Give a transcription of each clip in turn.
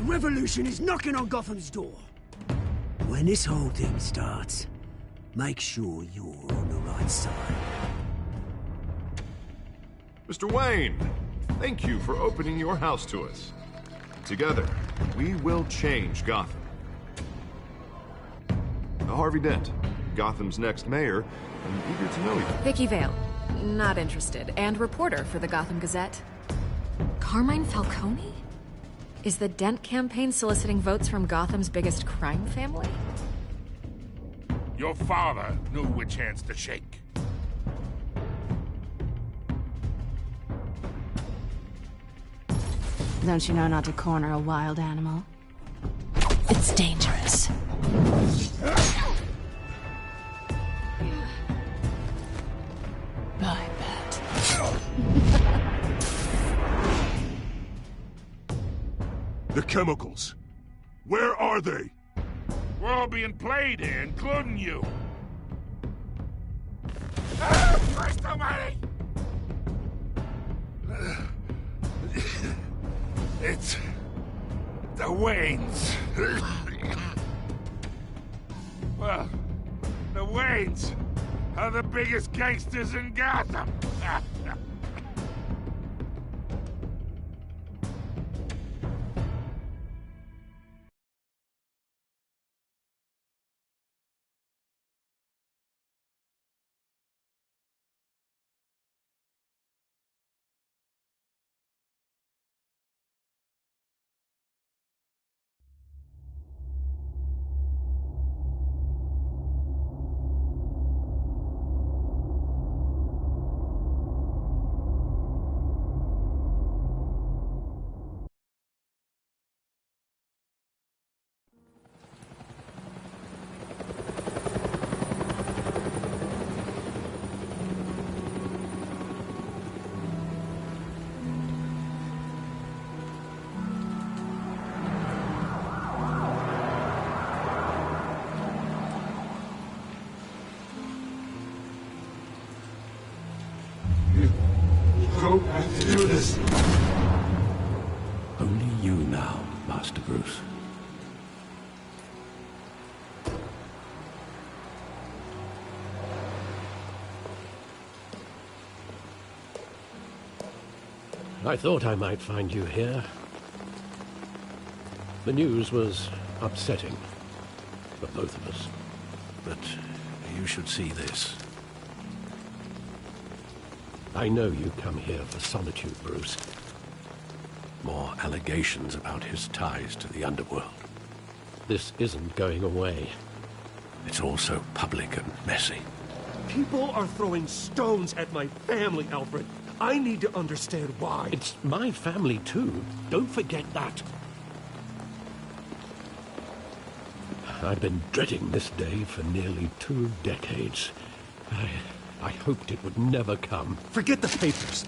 revolution is knocking on Gotham's door. When this whole thing starts, make sure you're on the right side. Mr. Wayne, thank you for opening your house to us. Together, we will change Gotham. Harvey Dent, Gotham's next mayor, I'm eager to know you. Vicky Vale, not interested, and reporter for the Gotham Gazette. Carmine Falcone? Is the Dent campaign soliciting votes from Gotham's biggest crime family? Your father knew which hands to shake. Don't you know not to corner a wild animal? It's dangerous. I bet. The chemicals. Where are they? We're all being played here, including you. Christ almighty! It's the Waynes. Well, the Waynes are the biggest gangsters in Gotham. Don't have to do this. Only you now, Master Bruce. I thought I might find you here. The news was upsetting for both of us. But you should see this. I know you come here for solitude, Bruce. More allegations about his ties to the underworld. This isn't going away. It's also public and messy. People are throwing stones at my family, Alfred. I need to understand why. It's my family, too. Don't forget that. I've been dreading this day for nearly 2 decades. I hoped it would never come. Forget the papers.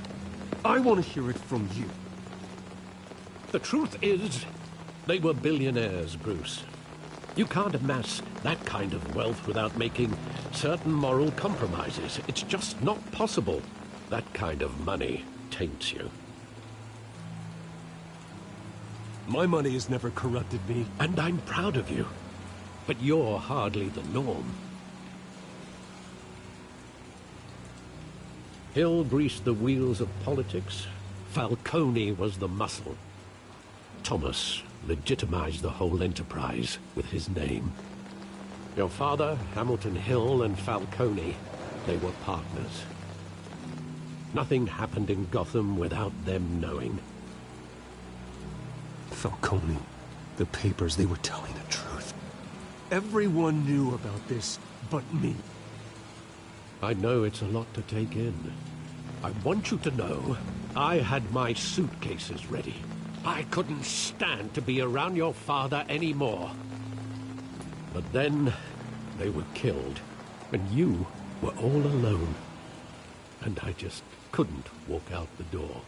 I want to hear it from you. The truth is, they were billionaires, Bruce. You can't amass that kind of wealth without making certain moral compromises. It's just not possible. That kind of money taints you. My money has never corrupted me. And I'm proud of you. But you're hardly the norm. Hill greased the wheels of politics. Falcone was the muscle. Thomas legitimized the whole enterprise with his name. Your father, Hamilton Hill, and Falcone, they were partners. Nothing happened in Gotham without them knowing. Falcone, the papers, they were telling the truth. Everyone knew about this but me. I know it's a lot to take in. I want you to know I had my suitcases ready. I couldn't stand to be around your father anymore. But then they were killed, and you were all alone. And I just couldn't walk out the door.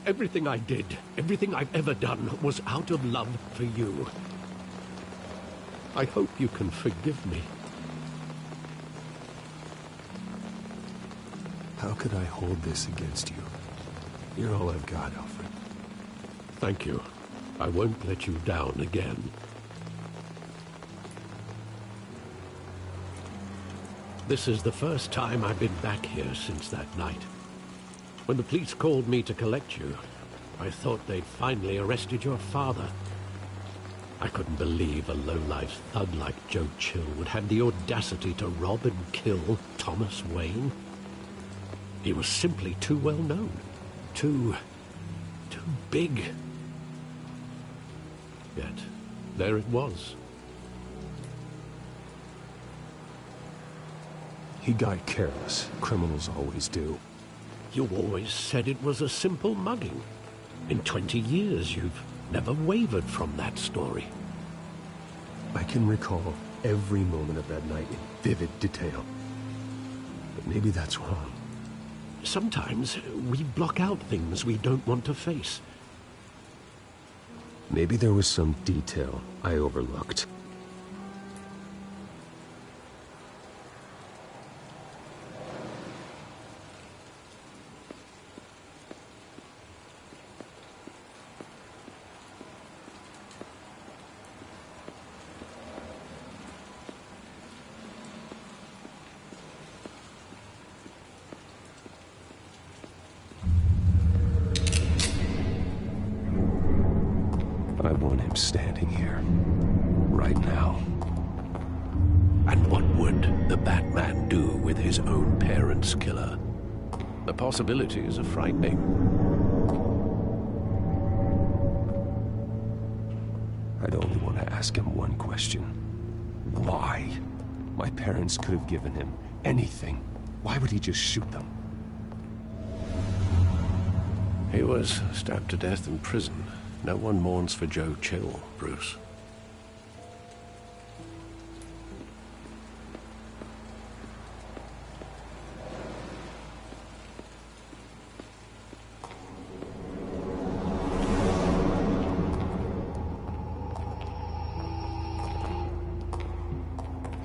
Everything I did, everything I've ever done, was out of love for you. I hope you can forgive me. How could I hold this against you? You're all I've got, Alfred. Thank you. I won't let you down again. This is the first time I've been back here since that night. When the police called me to collect you, I thought they'd finally arrested your father. I couldn't believe a low-life thug like Joe Chill would have the audacity to rob and kill Thomas Wayne. He was simply too well known. Too big. Yet, there it was. He got careless. Criminals always do. You always said it was a simple mugging. In 20 years, you've never wavered from that story. I can recall every moment of that night in vivid detail. But maybe that's wrong. Sometimes we block out things we don't want to face. Maybe there was some detail I overlooked. I want him standing here, right now. And what would the Batman do with his own parents' killer? The possibilities are frightening. I'd only want to ask him one question. Why? My parents could have given him anything. Why would he just shoot them? He was stabbed to death in prison. No one mourns for Joe Chill, Bruce.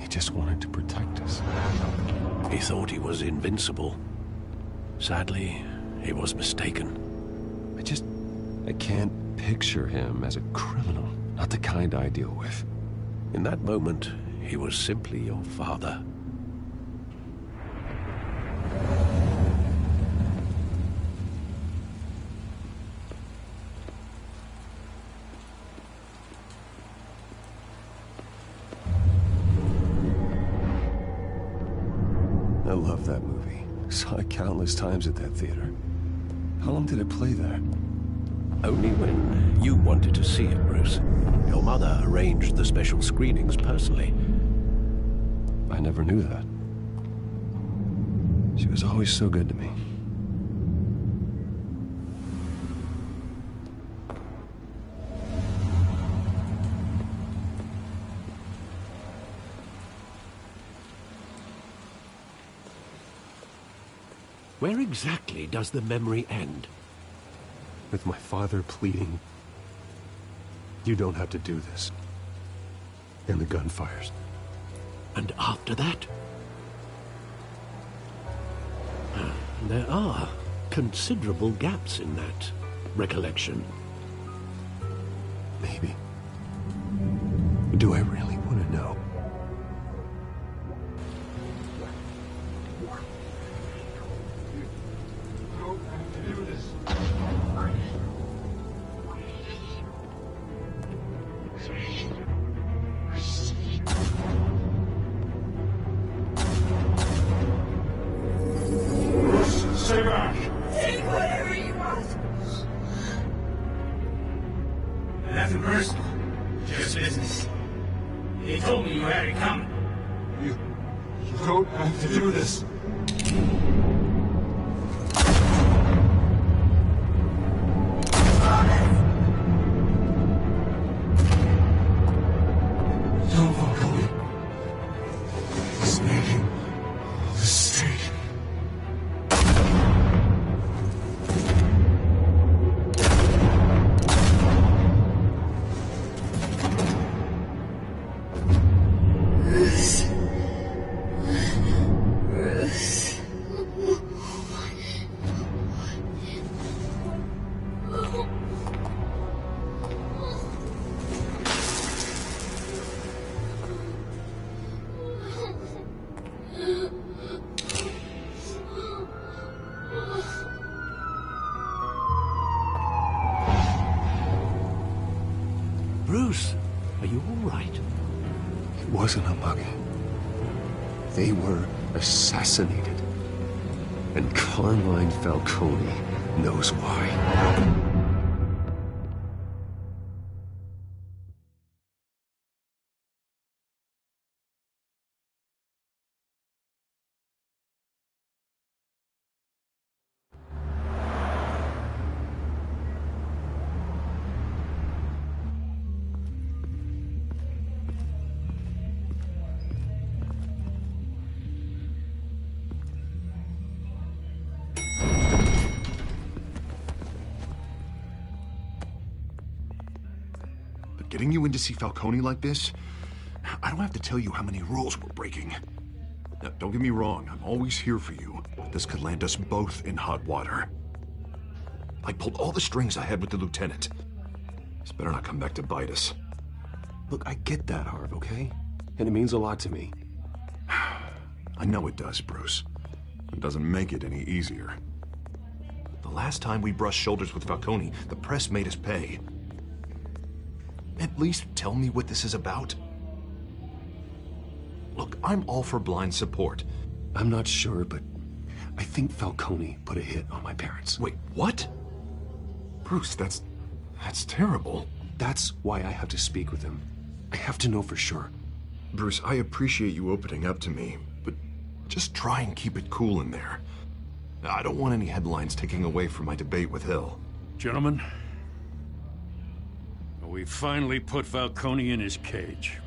He just wanted to protect us. He thought he was invincible. Sadly, he was mistaken. I can't picture him as a criminal, not the kind I deal with. In that moment, he was simply your father. I love that movie. Saw it countless times at that theater. How long did it play there? Only when you wanted to see it, Bruce. Your mother arranged the special screenings personally. I never knew that. She was always so good to me. Where exactly does the memory end? With my father pleading, "You don't have to do this." And the gun fires. And after that? There are considerable gaps in that recollection. Maybe. Do I really want to know? Stay back! Take whatever you want. Nothing personal. Just business. They told me you had it coming. You don't have to do this. Don't follow me. He's making a mistake. Bruce, are you all right? It wasn't a bug. They were assassinated. And Carmine Falcone knows why. Getting you in to see Falcone like this, I don't have to tell you how many rules we're breaking. Now, don't get me wrong, I'm always here for you, but this could land us both in hot water. I pulled all the strings I had with the lieutenant. This better not come back to bite us. Look, I get that, Harv, okay? And it means a lot to me. I know it does, Bruce. It doesn't make it any easier. The last time we brushed shoulders with Falcone, the press made us pay. At least tell me what this is about. Look, I'm all for blind support. I'm not sure, but I think Falcone put a hit on my parents. Wait, what? Bruce, that's terrible. That's why I have to speak with him. I have to know for sure. Bruce, I appreciate you opening up to me, but just try and keep it cool in there. I don't want any headlines taking away from my debate with Hill. Gentlemen, we finally put Falcone in his cage.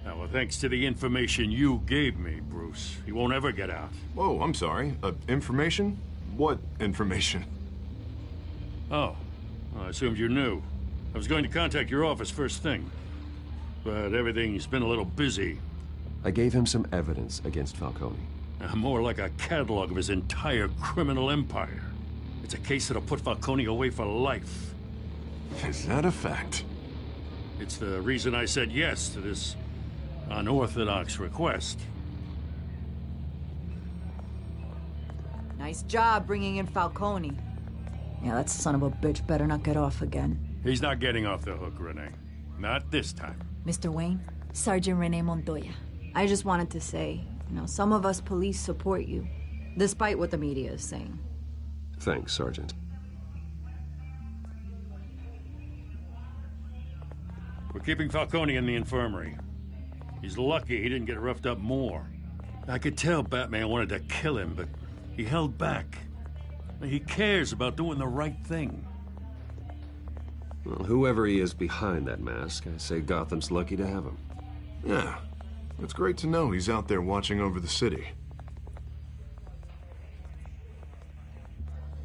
Now, thanks to the information you gave me, Bruce, he won't ever get out. Whoa, I'm sorry. Information? What information? Oh, well, I assumed you knew. I was going to contact your office first thing, but everything's been a little busy. I gave him some evidence against Falcone. More like a catalog of his entire criminal empire. It's a case that'll put Falcone away for life. Is that a fact? It's the reason I said yes to this unorthodox request. Nice job bringing in Falcone. Yeah, that son of a bitch better not get off again. He's not getting off the hook, Renee. Not this time. Mr. Wayne, Sergeant Renee Montoya. I just wanted to say, some of us police support you, despite what the media is saying. Thanks, Sergeant. We're keeping Falcone in the infirmary. He's lucky he didn't get roughed up more. I could tell Batman wanted to kill him, but he held back. He cares about doing the right thing. Well, whoever he is behind that mask, I say Gotham's lucky to have him. Yeah, it's great to know he's out there watching over the city.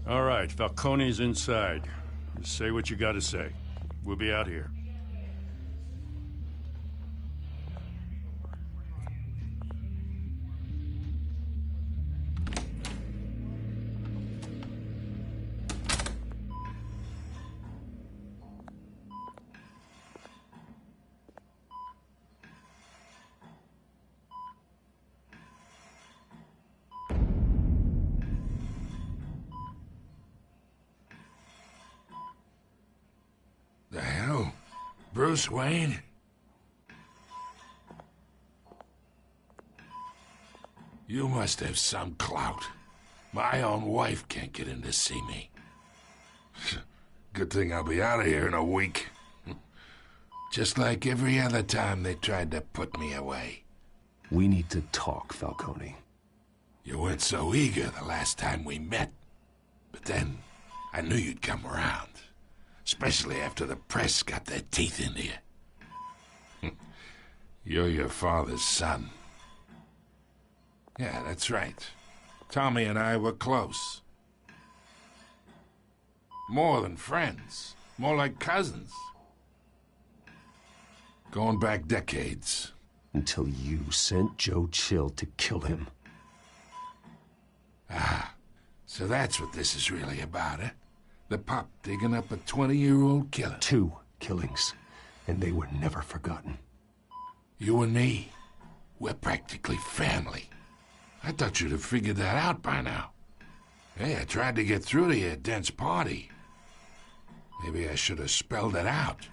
All right, Falcone's inside. Just say what you gotta say. We'll be out here. The hell? Bruce Wayne? You must have some clout. My own wife can't get in to see me. Good thing I'll be out of here in a week. Just like every other time they tried to put me away. We need to talk, Falcone. You weren't so eager the last time we met. But then, I knew you'd come around. Especially after the press got their teeth into you. You're your father's son. Yeah, that's right. Tommy and I were close. More than friends. More like cousins. Going back decades. Until you sent Joe Chill to kill him. Ah, so that's what this is really about, eh? The pup digging up a 20-year-old killer. 2 killings, and they were never forgotten. You and me, we're practically family. I thought you'd have figured that out by now. Hey, I tried to get through to your dense party. Maybe I should have spelled it out.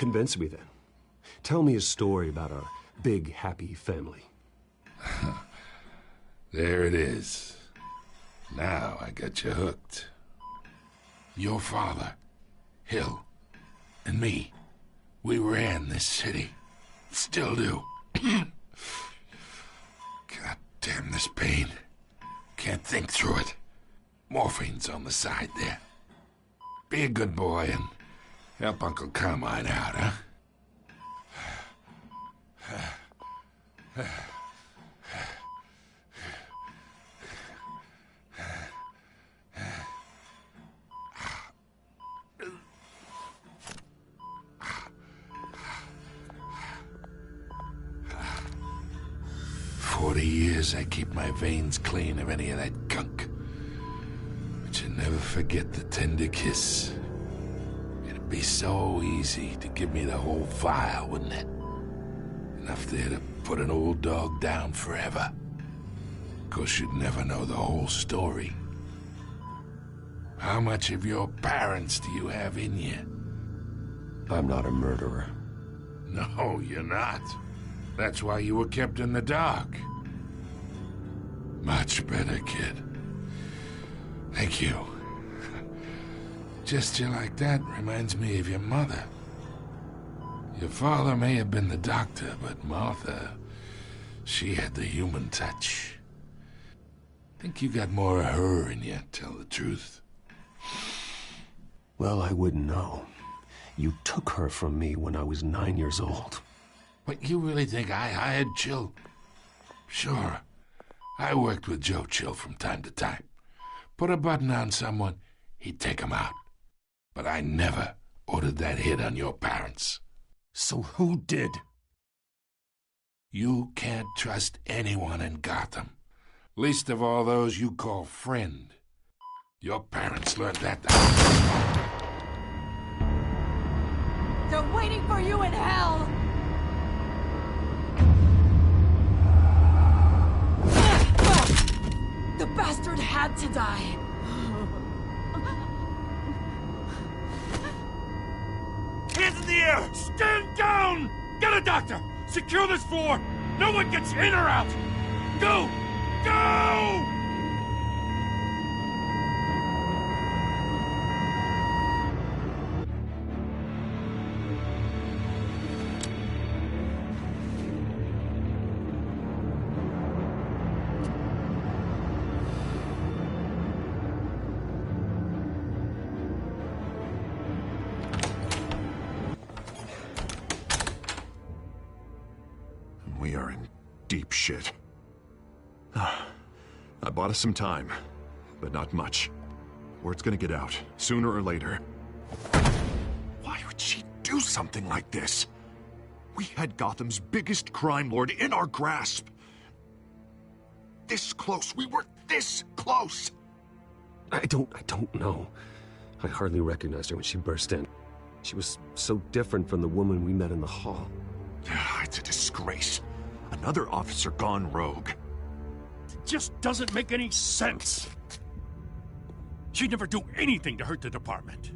Convince me then. Tell me a story about our big, happy family. There it is. Now I got you hooked. Your father, Hill, and me, we ran this city. Still do. God damn this pain. Can't think through it. Morphine's on the side there. Be a good boy and help Uncle Carmine out, huh? 40 years I keep my veins clean of any of that gunk. But you never forget the tender kiss. It'd be so easy to give me the whole file, wouldn't it? Enough there to put an old dog down forever. Of course, you'd never know the whole story. How much of your parents do you have in you? I'm not a murderer. No, you're not. That's why you were kept in the dark. Much better, kid. Thank you. Gesture like that reminds me of your mother. Your father may have been the doctor, but Martha, she had the human touch. Think you got more of her in you, tell the truth. Well, I wouldn't know. You took her from me when I was 9 years old. But you really think I hired Chill? Sure. I worked with Joe Chill from time to time. Put a button on someone, he'd take him out. But I never ordered that hit on your parents. So who did? You can't trust anyone in Gotham. Least of all those you call friend. Your parents learned that. They're waiting for you in hell! The bastard had to die. Hands in the air! Stand down! Get a doctor! Secure this floor! No one gets in or out! Go! Go! We are in deep shit. I bought us some time, but not much. Word's gonna get out, sooner or later. Why would she do something like this? We had Gotham's biggest crime lord in our grasp. This close. We were this close. I don't know. I hardly recognized her when she burst in. She was so different from the woman we met in the hall. It's a disgrace. Another officer gone rogue. It just doesn't make any sense. She'd never do anything to hurt the department.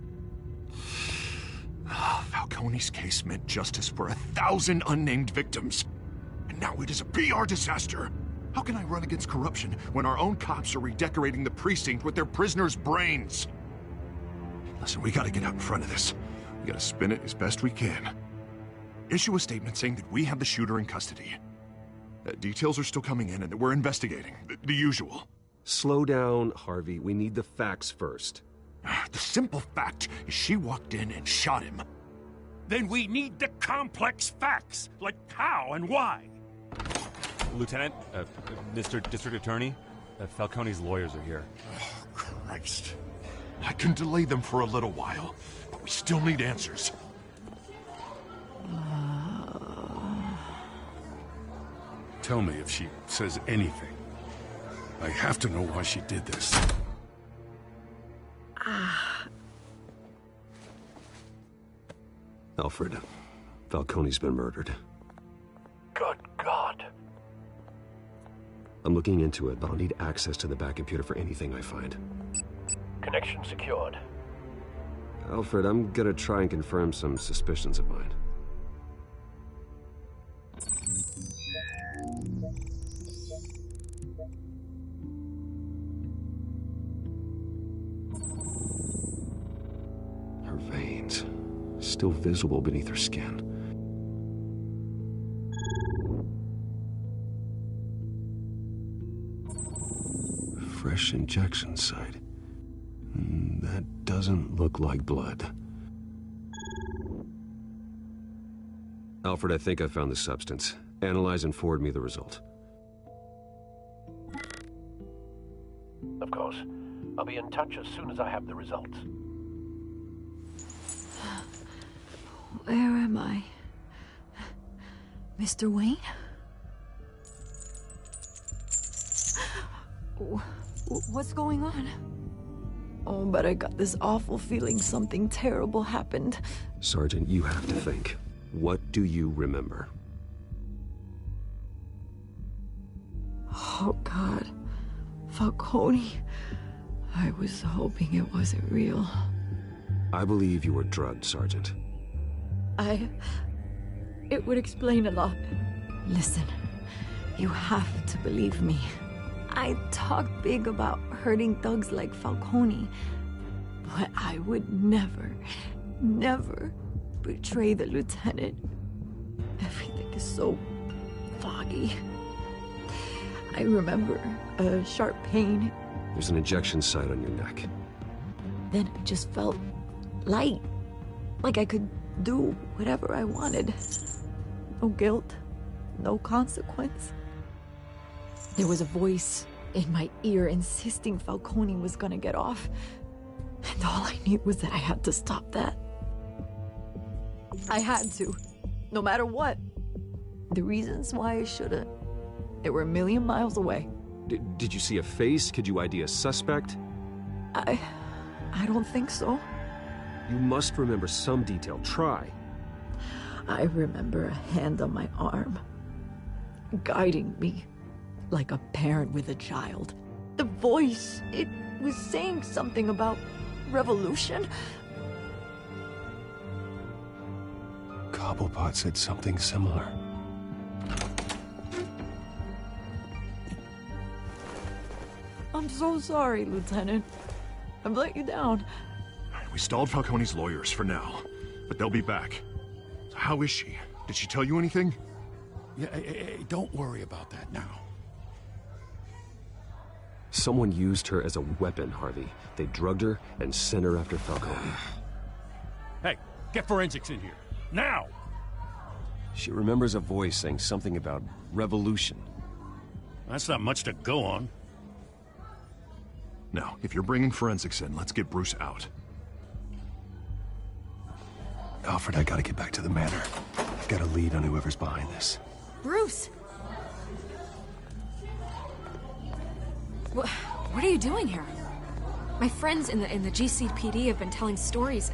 Falcone's case meant justice for 1,000 unnamed victims. And now it is a PR disaster. How can I run against corruption when our own cops are redecorating the precinct with their prisoners' brains? Listen, we gotta get out in front of this. We gotta spin it as best we can. Issue a statement saying that we have the shooter in custody. Details are still coming in and that we're investigating. The usual. Slow down, Harvey. We need the facts first. The simple fact is she walked in and shot him. Then we need the complex facts, like how and why. Lieutenant, Mr. District Attorney, Falcone's lawyers are here. Oh, Christ. I can delay them for a little while, but we still need answers. Tell me if she says anything. I have to know why she did this. Alfred, Falcone's been murdered. Good God. I'm looking into it, but I'll need access to the back computer for anything I find. Connection secured. Alfred, I'm gonna try and confirm some suspicions of mine. Her veins, still visible beneath her skin. Fresh injection site. That doesn't look like blood. Alfred, I think I found the substance. Analyze and forward me the result. Of course. I'll be in touch as soon as I have the results. Where am I? Mr. Wayne? What's going on? Oh, but I got this awful feeling something terrible happened. Sergeant, you have to think. What do you remember? Oh, God. Falcone. I was hoping it wasn't real. I believe you were drugged, Sergeant. It would explain a lot. Listen, you have to believe me. I talk big about hurting thugs like Falcone, but I would never, never betray the lieutenant. Everything is so foggy. I remember a sharp pain. There's an injection site on your neck. Then I just felt light, like I could do whatever I wanted. No guilt, no consequence. There was a voice in my ear insisting Falcone was gonna get off. And all I knew was that I had to stop that. I had to, no matter what. The reasons why I shouldn't, they were a million miles away. Did you see a face? Could you ID a suspect? I don't think so. You must remember some detail. Try. I remember a hand on my arm, guiding me like a parent with a child. The voice, it was saying something about revolution. Cobblepot said something similar. I'm so sorry, Lieutenant. I've let you down. We stalled Falcone's lawyers for now, but they'll be back. So how is she? Did she tell you anything? Yeah, don't worry about that now. Someone used her as a weapon, Harvey. They drugged her and sent her after Falcone. Hey, get forensics in here. Now! She remembers a voice saying something about revolution. That's not much to go on. Now, if you're bringing forensics in, let's get Bruce out. Alfred, I gotta get back to the manor. I've got a lead on whoever's behind this. Bruce! What are you doing here? My friends in the GCPD have been telling stories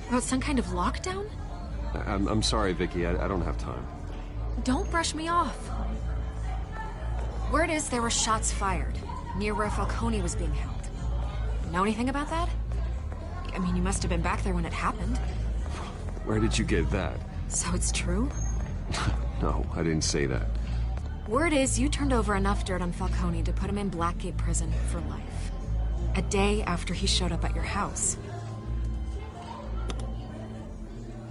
about some kind of lockdown? I'm sorry, Vicky. I don't have time. Don't brush me off. Word is there were shots fired near where Falcone was being held. Know anything about that? I mean, you must have been back there when it happened. Where did you get that? So it's true? No, I didn't say that. Word is you turned over enough dirt on Falcone to put him in Blackgate Prison for life. A day after he showed up at your house.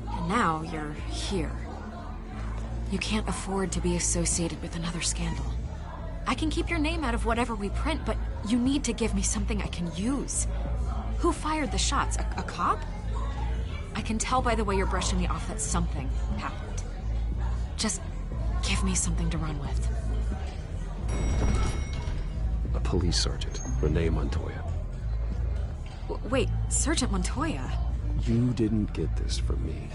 And now you're here. You can't afford to be associated with another scandal. I can keep your name out of whatever we print, but you need to give me something I can use. Who fired the shots? A cop? I can tell by the way you're brushing me off that something happened. Just give me something to run with. A police sergeant, Renee Montoya. Wait, Sergeant Montoya? You didn't get this from me.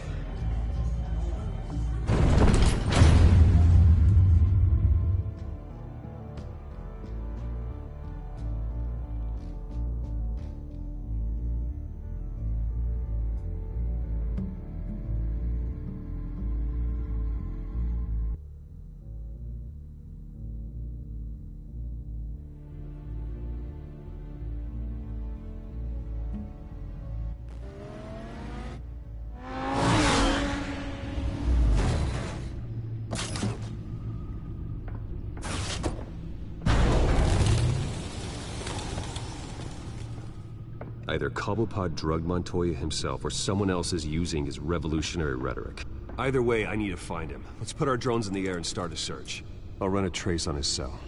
Either Cobblepot drugged Montoya himself, or someone else is using his revolutionary rhetoric. Either way, I need to find him. Let's put our drones in the air and start a search. I'll run a trace on his cell.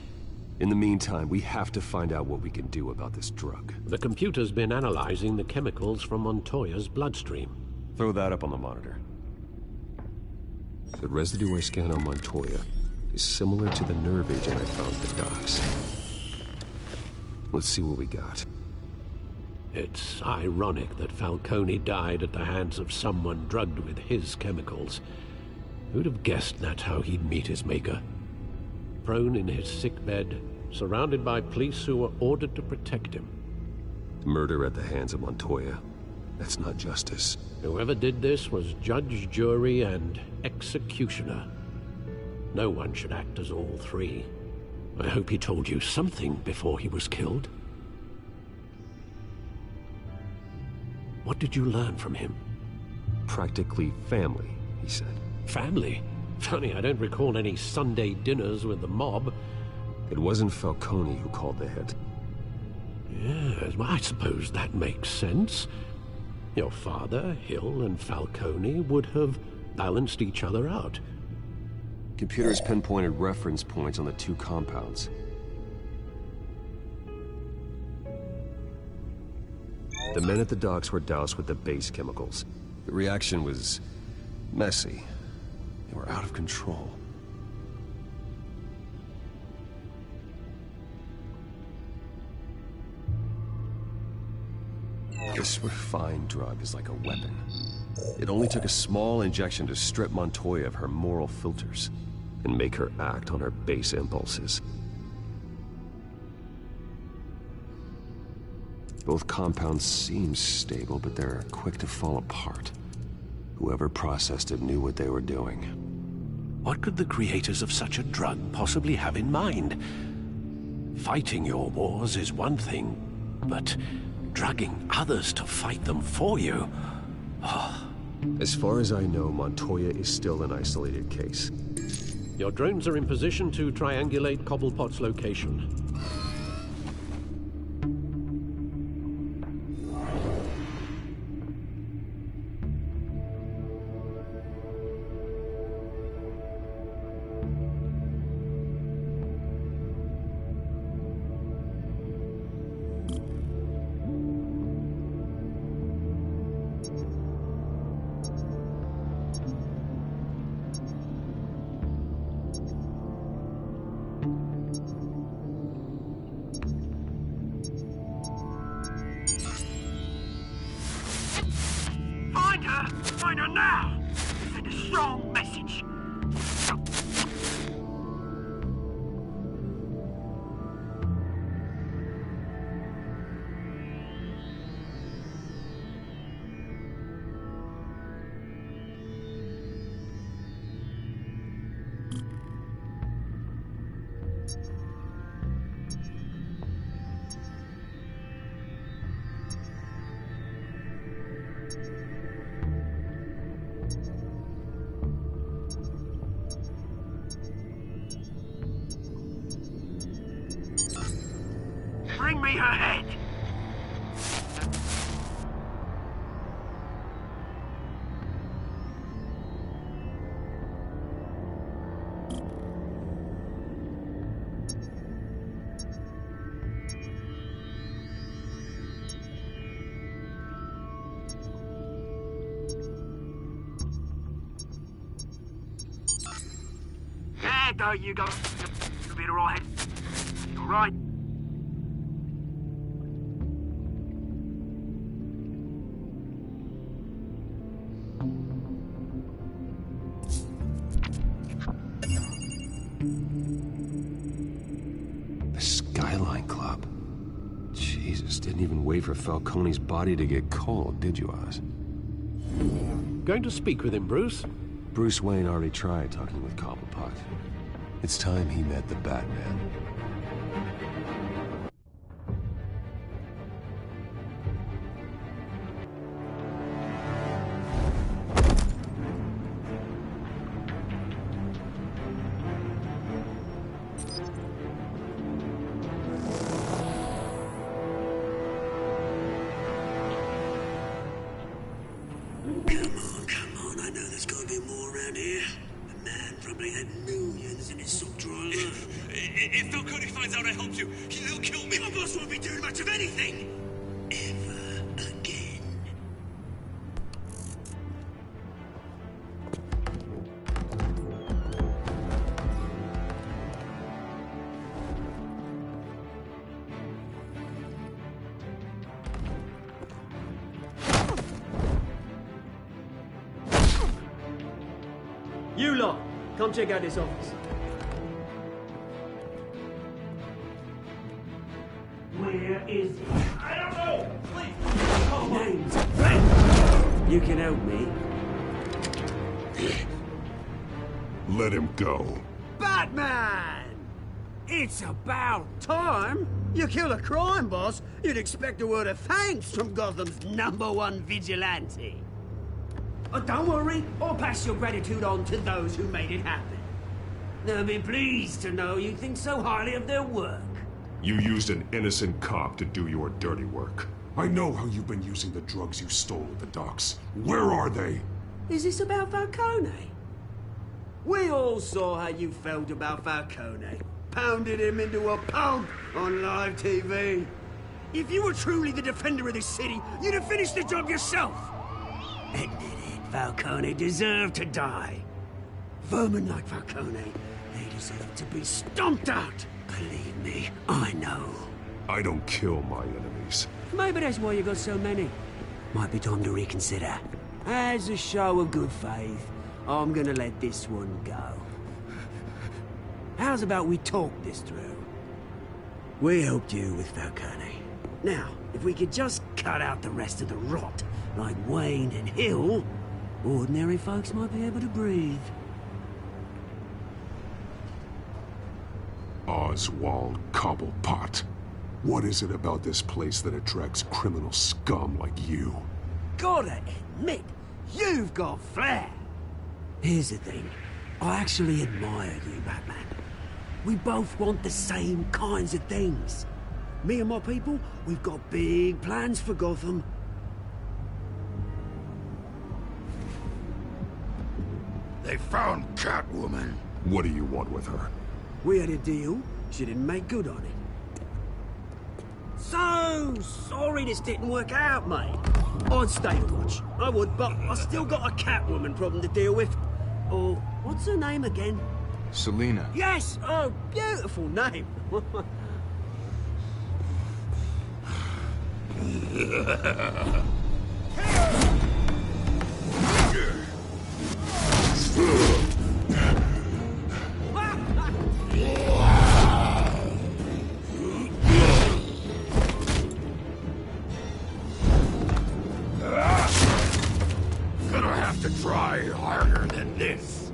In the meantime, we have to find out what we can do about this drug. The computer's been analyzing the chemicals from Montoya's bloodstream. Throw that up on the monitor. The residue I scan on Montoya is similar to the nerve agent I found at the docks. Let's see what we got. It's ironic that Falcone died at the hands of someone drugged with his chemicals. Who'd have guessed that's how he'd meet his maker? Prone in his sickbed, surrounded by police who were ordered to protect him. Murder at the hands of Montoya. That's not justice. Whoever did this was judge, jury, and executioner. No one should act as all three. I hope he told you something before he was killed. What did you learn from him? Practically family, he said. Family? Funny, I don't recall any Sunday dinners with the mob. It wasn't Falcone who called the hit. Yes, well, I suppose that makes sense. Your father, Hill, and Falcone would have balanced each other out. Computers pinpointed reference points on the two compounds. The men at the docks were doused with the base chemicals. The reaction was messy. They were out of control. This refined drug is like a weapon. It only took a small injection to strip Montoya of her moral filters and make her act on her base impulses. Both compounds seem stable, but they're quick to fall apart. Whoever processed it knew what they were doing. What could the creators of such a drug possibly have in mind? Fighting your wars is one thing, but drugging others to fight them for you? Oh. As far as I know, Montoya is still an isolated case. Your drones are in position to triangulate Cobblepot's location. Find her now! Send a strong message. Bring me her head! There you go. You'll be alright. You're right. The Skyline Club. Jesus, didn't even wait for Falcone's body to get cold, did you, Oz? Going to speak with him, Bruce? Bruce Wayne already tried talking with Cobblepot. It's time he met the Batman. here. The man probably had millions in his sock drawer. If Falcone finds out I helped you, he'll kill me. Your boss won't be doing much of anything. Ever again. You lot, come check out this office. Where is he? I don't know! Please! Name's Brent. You can help me. Let him go. Batman! It's about time. You kill a crime boss, you'd expect a word of thanks from Gotham's #1 vigilante. Oh, don't worry, I'll pass your gratitude on to those who made it happen. They'll be pleased to know you think so highly of their work. You used an innocent cop to do your dirty work. I know how you've been using the drugs you stole at the docks. Where are they? Is this about Falcone? We all saw how you felt about Falcone. Pounded him into a pulp on live TV. If you were truly the defender of this city, you'd have finished the job yourself. Admit it, Falcone deserved to die. Vermin like Falcone, they deserve to be stomped out. Believe me, I know. I don't kill my enemies. Maybe that's why you got so many. Might be time to reconsider. As a show of good faith, I'm gonna let this one go. How's about we talk this through? We helped you with Falcone. Now, if we could just cut out the rest of the rot, like Wayne and Hill, ordinary folks might be able to breathe. Oswald Cobblepot. What is it about this place that attracts criminal scum like you? Gotta admit, you've got flair. Here's the thing. I actually admire you, Batman. We both want the same kinds of things. Me and my people, we've got big plans for Gotham. They found Catwoman. What do you want with her? We had a deal. She didn't make good on it. So sorry this didn't work out, mate. I'd stay to watch. I would, but I still got a Catwoman problem to deal with. Oh, what's her name again? Selina. Yes! Oh, beautiful name. Gonna have to try harder than this.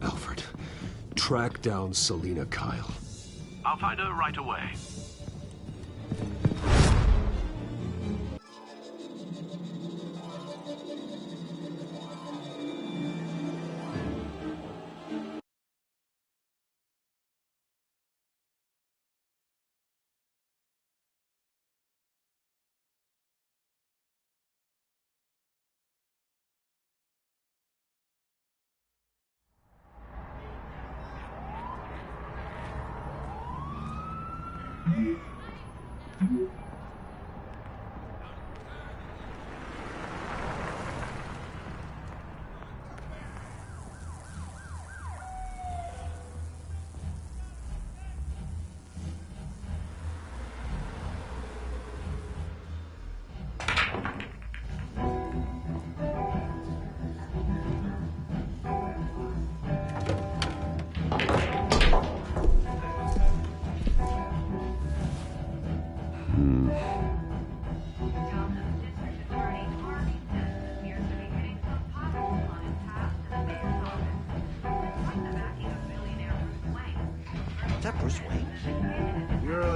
Alfred, track down Selina Kyle. I'll find her right away.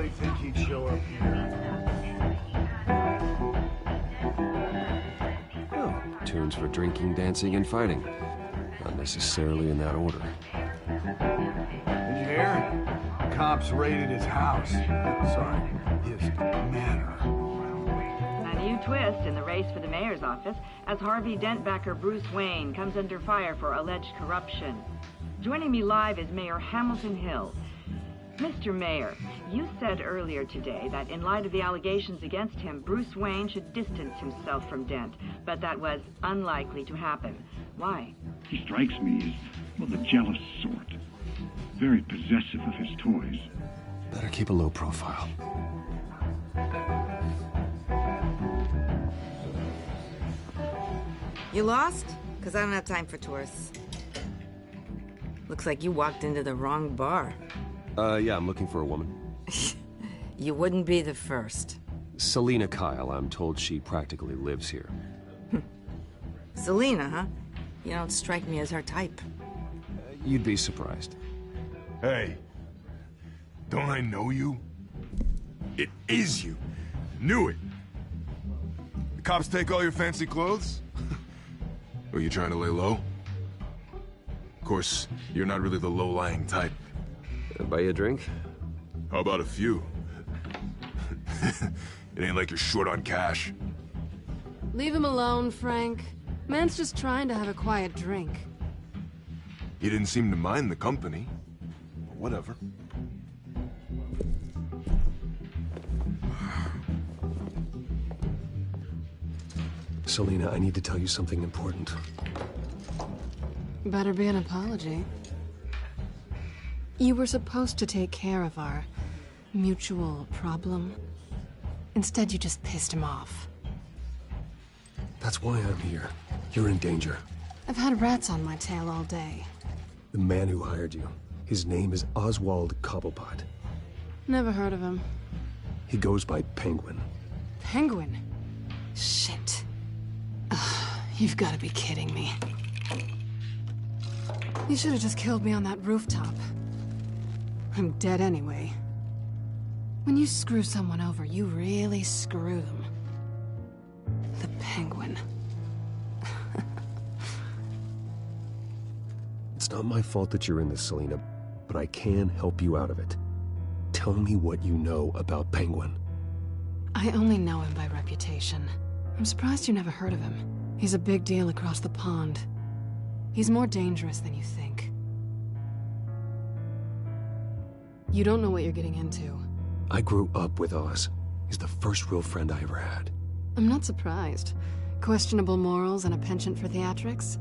really think he'd show up here? Oh, tunes for drinking, dancing, and fighting. Not necessarily in that order. Did you hear? Cops raided his house. Sorry, his manor. A new twist in the race for the mayor's office as Harvey Dent backer Bruce Wayne comes under fire for alleged corruption. Joining me live is Mayor Hamilton Hill. Mr. Mayor, you said earlier today that in light of the allegations against him, Bruce Wayne should distance himself from Dent, but that was unlikely to happen. Why? He strikes me as, well, the jealous sort. Very possessive of his toys. Better keep a low profile. You lost? Because I don't have time for tourists. Looks like you walked into the wrong bar. Yeah, I'm looking for a woman. You wouldn't be the first. Selina Kyle, I'm told she practically lives here. Selina, huh? You don't strike me as her type. You'd be surprised. Hey, don't I know you? It is you. Knew it. The cops take all your fancy clothes? Were you trying to lay low? Of course, you're not really the low-lying type. Buy you a drink? How about a few? It ain't like you're short on cash. Leave him alone, Frank. Man's just trying to have a quiet drink. He didn't seem to mind the company. Whatever. Selina, I need to tell you something important. Better be an apology. You were supposed to take care of our mutual problem. Instead, you just pissed him off. That's why I'm here. You're in danger. I've had rats on my tail all day. The man who hired you, his name is Oswald Cobblepot. Never heard of him. He goes by Penguin. Penguin? Shit. Ugh, you've got to be kidding me. You should have just killed me on that rooftop. I'm dead anyway. When you screw someone over, you really screw them. The Penguin. It's not my fault that you're in this, Selina, but I can help you out of it. Tell me what you know about Penguin. I only know him by reputation. I'm surprised you never heard of him. He's a big deal across the pond. He's more dangerous than you think. You don't know what you're getting into. I grew up with Oz. He's the first real friend I ever had. I'm not surprised. Questionable morals and a penchant for theatrics.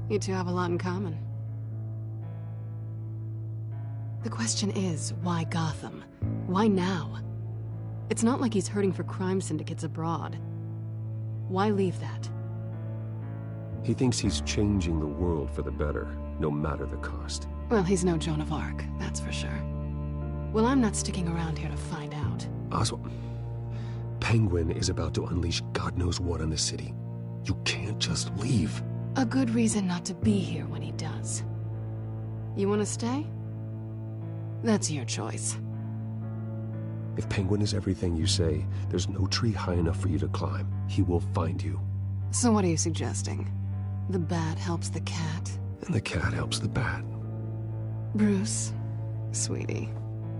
You two have a lot in common. The question is, why Gotham? Why now? It's not like he's hurting for crime syndicates abroad. Why leave that? He thinks he's changing the world for the better, no matter the cost. Well, he's no Joan of Arc, that's for sure. Well, I'm not sticking around here to find out. Oswald, Penguin is about to unleash God knows what on the city. You can't just leave. A good reason not to be here when he does. You want to stay? That's your choice. If Penguin is everything you say, there's no tree high enough for you to climb. He will find you. So what are you suggesting? The bat helps the cat? And the cat helps the bat. Bruce, sweetie,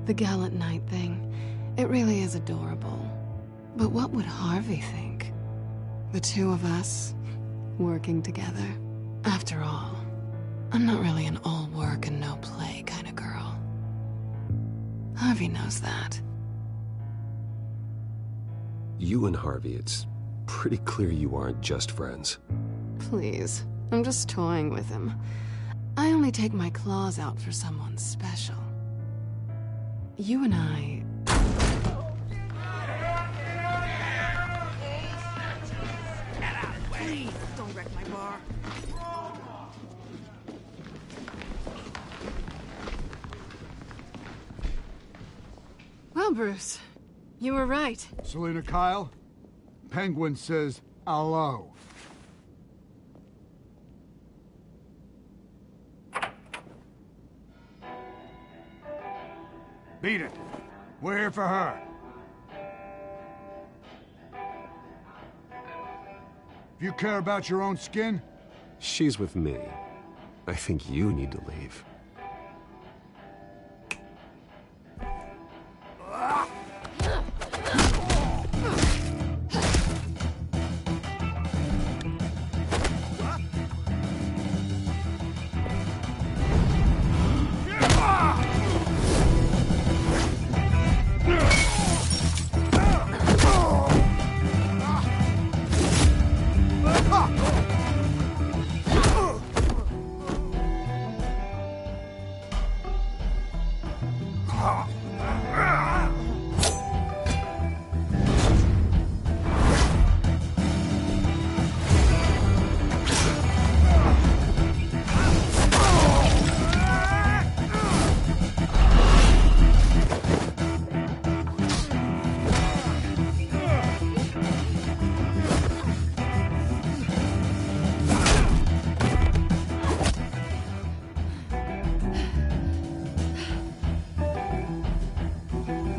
the gallant knight thing, it really is adorable. But what would Harvey think? The two of us, working together. After all, I'm not really an all work and no play kind of girl. Harvey knows that. You and Harvey, it's pretty clear you aren't just friends. Please, I'm just toying with him. I only take my claws out for someone special. You and I... Please, don't wreck my bar. Well, Bruce, you were right. Selina Kyle, Penguin says hello. Beat it. We're here for her. If you care about your own skin... She's with me. I think you need to leave.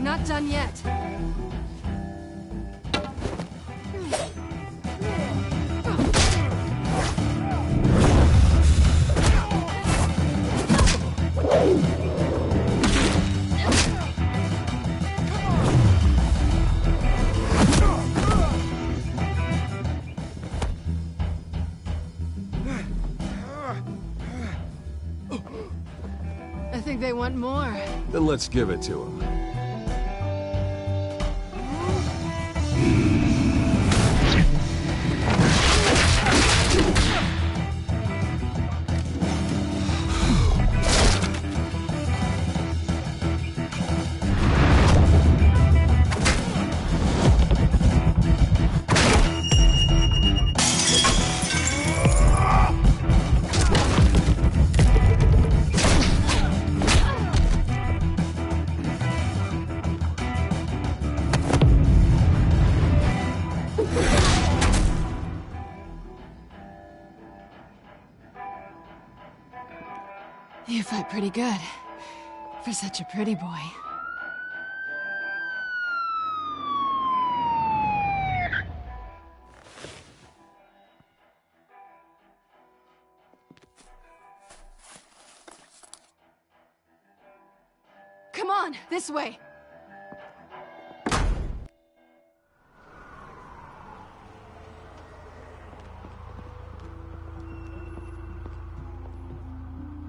Not done yet. I think they want more. Then let's give it to them. You fight pretty good. For such a pretty boy. Come on, this way.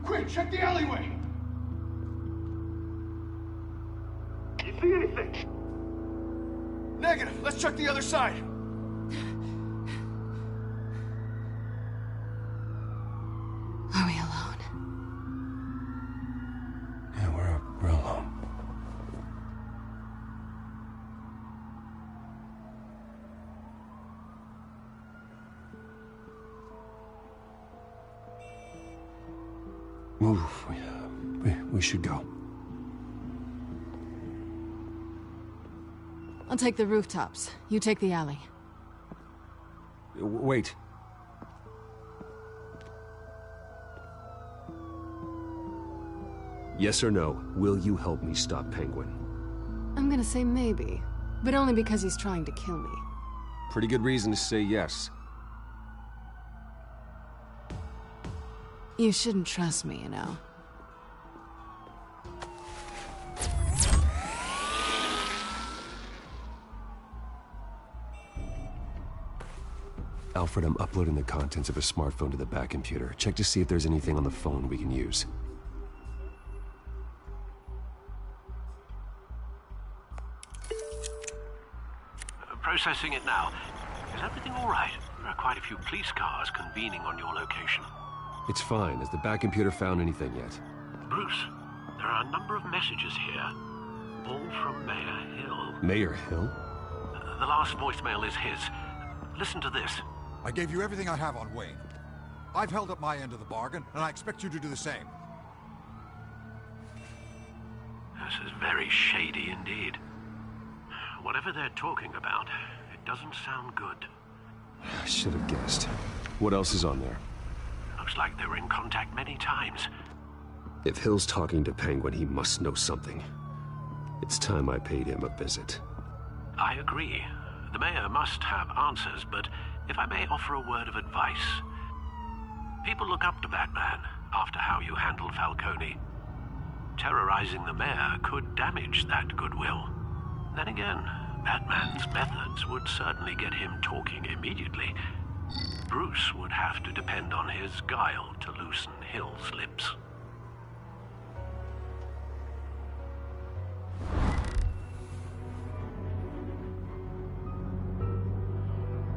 Quick, check the alleyway! You see anything? Negative. Let's check the other side. Are we alone? Yeah, we're alone. Move. We should go. I'll take the rooftops. You take the alley. Wait. Yes or no, will you help me stop Penguin? I'm gonna say maybe, but only because he's trying to kill me. Pretty good reason to say yes. You shouldn't trust me, you know. Alfred, I'm uploading the contents of a smartphone to the back computer. Check to see if there's anything on the phone we can use. Processing it now. Is everything all right? There are quite a few police cars convening on your location. It's fine. Has the back computer found anything yet? Bruce, there are a number of messages here. All from Mayor Hill. Mayor Hill? The last voicemail is his. Listen to this. I gave you everything I have on Wayne. I've held up my end of the bargain, and I expect you to do the same. This is very shady indeed. Whatever they're talking about, it doesn't sound good. I should have guessed. What else is on there? Looks like they were in contact many times. If Hill's talking to Penguin, he must know something. It's time I paid him a visit. I agree. The mayor must have answers, but if I may offer a word of advice. People look up to Batman after how you handled Falcone. Terrorizing the mayor could damage that goodwill. Then again, Batman's methods would certainly get him talking immediately. Bruce would have to depend on his guile to loosen Hill's lips.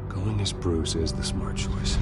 Going as Bruce is the smart choice.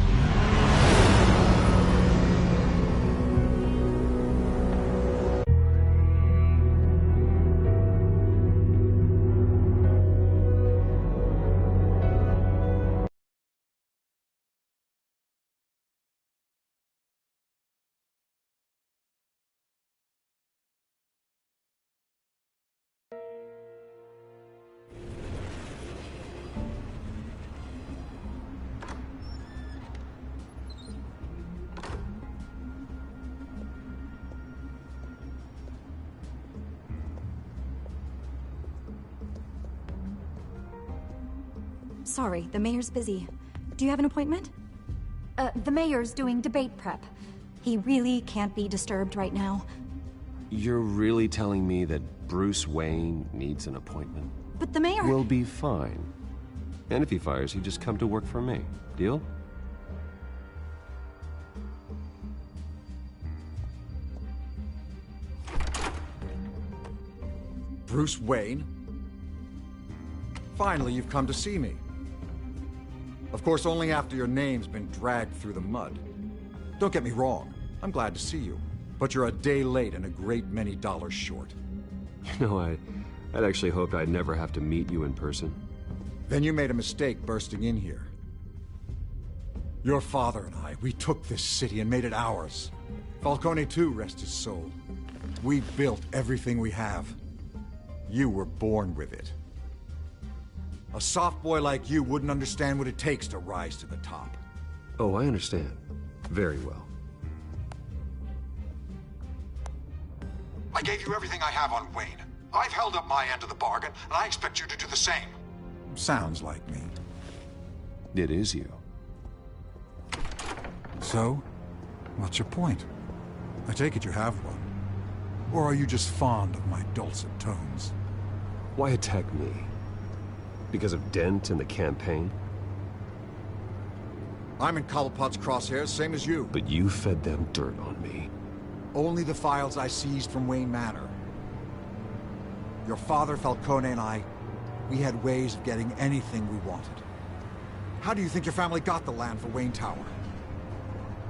Sorry, the mayor's busy. Do you have an appointment? The mayor's doing debate prep. He really can't be disturbed right now. You're really telling me that Bruce Wayne needs an appointment? But the mayor... We'll be fine. And if he fires, he'd just come to work for me. Deal? Bruce Wayne? Finally, you've come to see me. Of course, only after your name's been dragged through the mud. Don't get me wrong, I'm glad to see you. But you're a day late and a great many dollars short. You know, I'd actually hoped I'd never have to meet you in person. Then you made a mistake bursting in here. Your father and I, we took this city and made it ours. Falcone too, rest his soul. We built everything we have. You were born with it. A soft boy like you wouldn't understand what it takes to rise to the top. Oh, I understand. Very well. I gave you everything I have on Wayne. I've held up my end of the bargain, and I expect you to do the same. Sounds like me. It is you. So, what's your point? I take it you have one. Or are you just fond of my dulcet tones? Why attack me? Because of Dent and the campaign? I'm in Cobblepot's crosshairs, same as you. But you fed them dirt on me. Only the files I seized from Wayne Manor. Your father, Falcone, and I, we had ways of getting anything we wanted. How do you think your family got the land for Wayne Tower?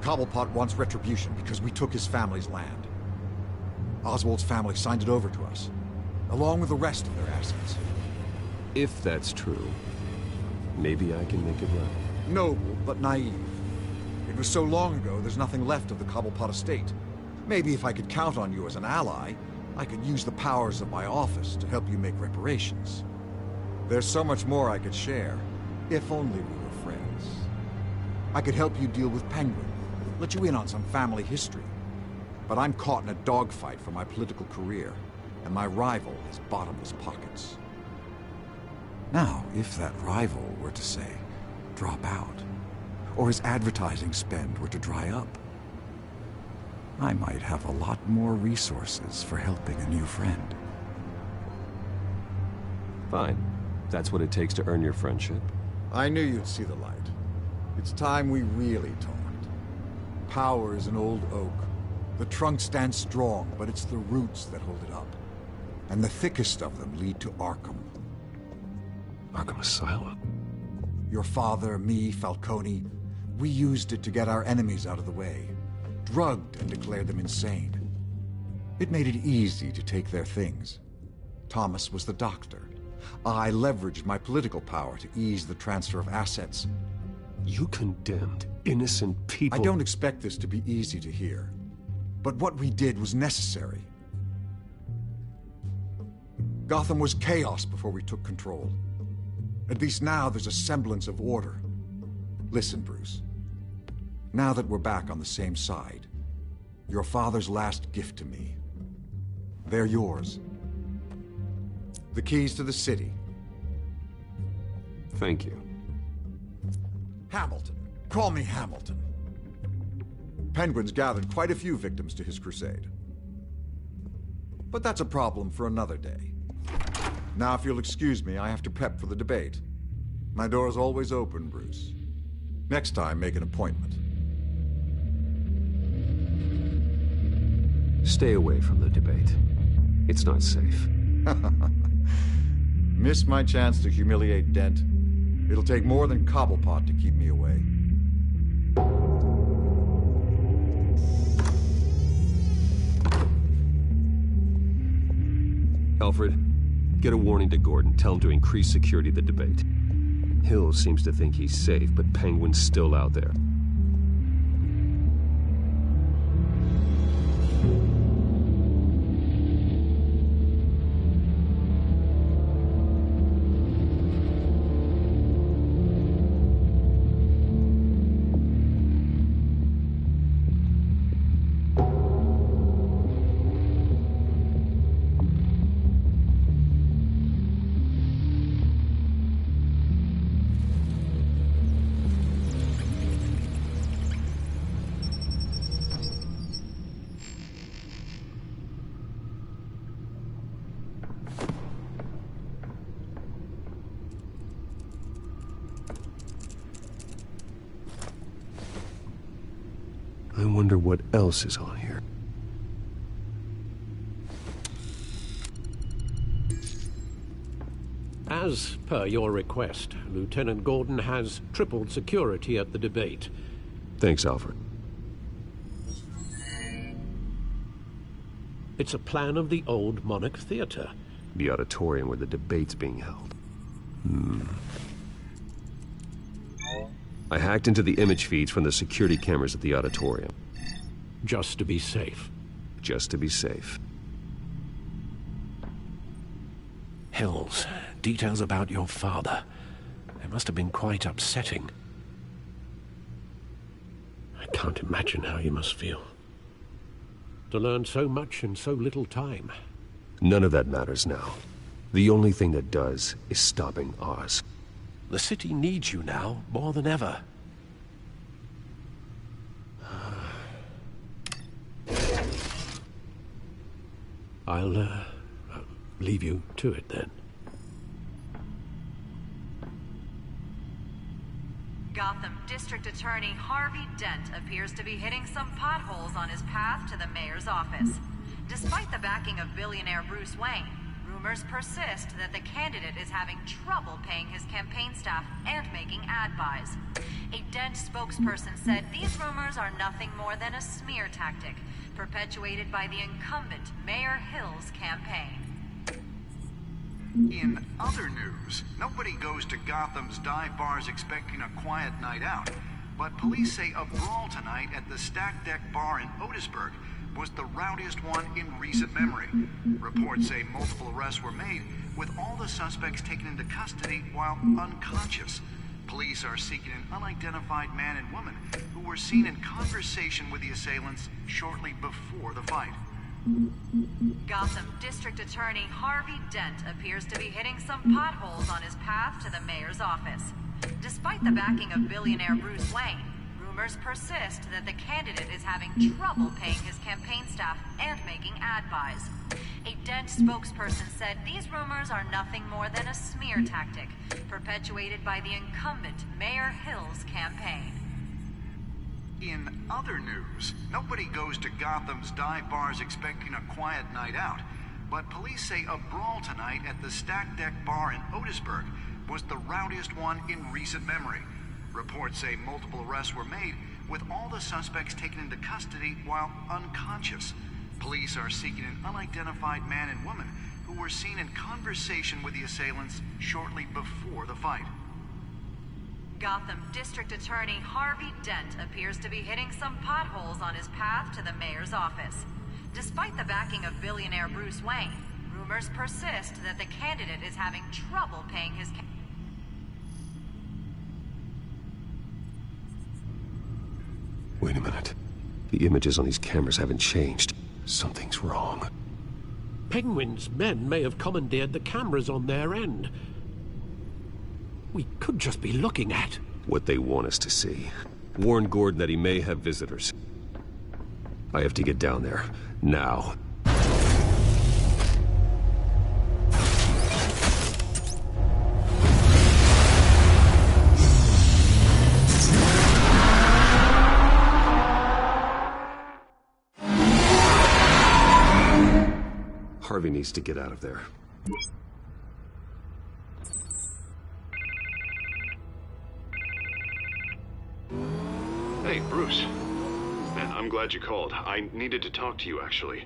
Cobblepot wants retribution because we took his family's land. Oswald's family signed it over to us, along with the rest of their assets. If that's true, maybe I can make it right. Noble, but naive. It was so long ago, there's nothing left of the Cobblepot estate. Maybe if I could count on you as an ally, I could use the powers of my office to help you make reparations. There's so much more I could share, if only we were friends. I could help you deal with Penguin, let you in on some family history. But I'm caught in a dogfight for my political career, and my rival has bottomless pockets. Now, if that rival were to say, drop out, or his advertising spend were to dry up, I might have a lot more resources for helping a new friend. Fine. That's what it takes to earn your friendship. I knew you'd see the light. It's time we really talked. Power is an old oak. The trunk stands strong, but it's the roots that hold it up. And the thickest of them lead to Arkham. Arkham Asylum? Your father, me, Falcone, we used it to get our enemies out of the way. Drugged and declared them insane. It made it easy to take their things. Thomas was the doctor. I leveraged my political power to ease the transfer of assets. You condemned innocent people. I don't expect this to be easy to hear. But what we did was necessary. Gotham was chaos before we took control. At least now there's a semblance of order. Listen, Bruce. Now that we're back on the same side, your father's last gift to me, they're yours. The keys to the city. Thank you. Hamilton. Call me Hamilton. Penguin's gathered quite a few victims to his crusade. But that's a problem for another day. Now, if you'll excuse me, I have to prep for the debate. My door is always open, Bruce. Next time, make an appointment. Stay away from the debate. It's not safe. Miss my chance to humiliate Dent. It'll take more than Cobblepot to keep me away. Alfred, get a warning to Gordon. Tell him to increase security at the debate. Hill seems to think he's safe, but Penguin's still out there. I wonder what else is on here. As per your request, Lieutenant Gordon has tripled security at the debate. Thanks, Alfred. It's a plan of the old Monarch Theater. The auditorium where the debate's being held. I hacked into the image feeds from the security cameras at the auditorium. Just to be safe. Just to be safe. Hills, details about your father. They must have been quite upsetting. I can't imagine how you must feel. To learn so much in so little time. None of that matters now. The only thing that does is stopping Oz. The city needs you now, more than ever. I'll leave you to it then. Gotham District Attorney Harvey Dent appears to be hitting some potholes on his path to the mayor's office. Despite the backing of billionaire Bruce Wayne, rumors persist that the candidate is having trouble paying his campaign staff and making ad buys. A Dent spokesperson said these rumors are nothing more than a smear tactic, perpetuated by the incumbent Mayor Hill's campaign. In other news, nobody goes to Gotham's dive bars expecting a quiet night out, but police say a brawl tonight at the Stack Deck Bar in Otisburg was the rowdiest one in recent memory. Reports say multiple arrests were made, with all the suspects taken into custody while unconscious. Police are seeking an unidentified man and woman who were seen in conversation with the assailants shortly before the fight. Gotham District Attorney Harvey Dent appears to be hitting some potholes on his path to the mayor's office. Despite the backing of billionaire Bruce Wayne, rumors persist that the candidate is having trouble paying his campaign staff and making ad buys. A Dent spokesperson said these rumors are nothing more than a smear tactic, perpetuated by the incumbent Mayor Hill's campaign. In other news, nobody goes to Gotham's dive bars expecting a quiet night out, but police say a brawl tonight at the Stack Deck Bar in Otisburg was the rowdiest one in recent memory. Reports say multiple arrests were made, with all the suspects taken into custody while unconscious. Police are seeking an unidentified man and woman who were seen in conversation with the assailants shortly before the fight. Gotham District Attorney Harvey Dent appears to be hitting some potholes on his path to the mayor's office. Despite the backing of billionaire Bruce Wayne, rumors persist that the candidate is having trouble paying his... Wait a minute. The images on these cameras haven't changed. Something's wrong. Penguin's men may have commandeered the cameras on their end. We could just be looking at what they want us to see. Warn Gordon that he may have visitors. I have to get down there, now. Harvey needs to get out of there. Hey, Bruce. Man, I'm glad you called. I needed to talk to you, actually.